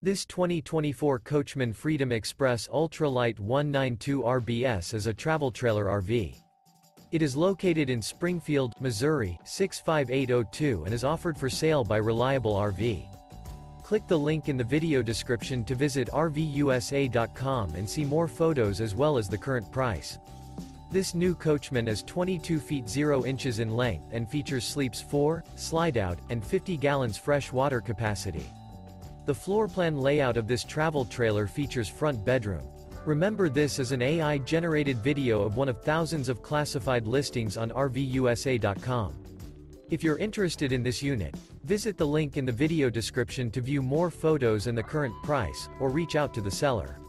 This 2024 Coachmen Freedom Express Ultra Lite 192 RBS is a travel trailer RV. It is located in Springfield, Missouri, 65802 and is offered for sale by Reliable RV. Click the link in the video description to visit RVUSA.com and see more photos as well as the current price. This new Coachmen is 22 feet 0 inches in length and features sleeps 4, Slideout, and 50 gallons fresh water capacity. The floor plan layout of this travel trailer features front bedroom. Remember, this is an AI-generated video of one of thousands of classified listings on RVUSA.com. If you're interested in this unit, visit the link in the video description to view more photos and the current price, or reach out to the seller.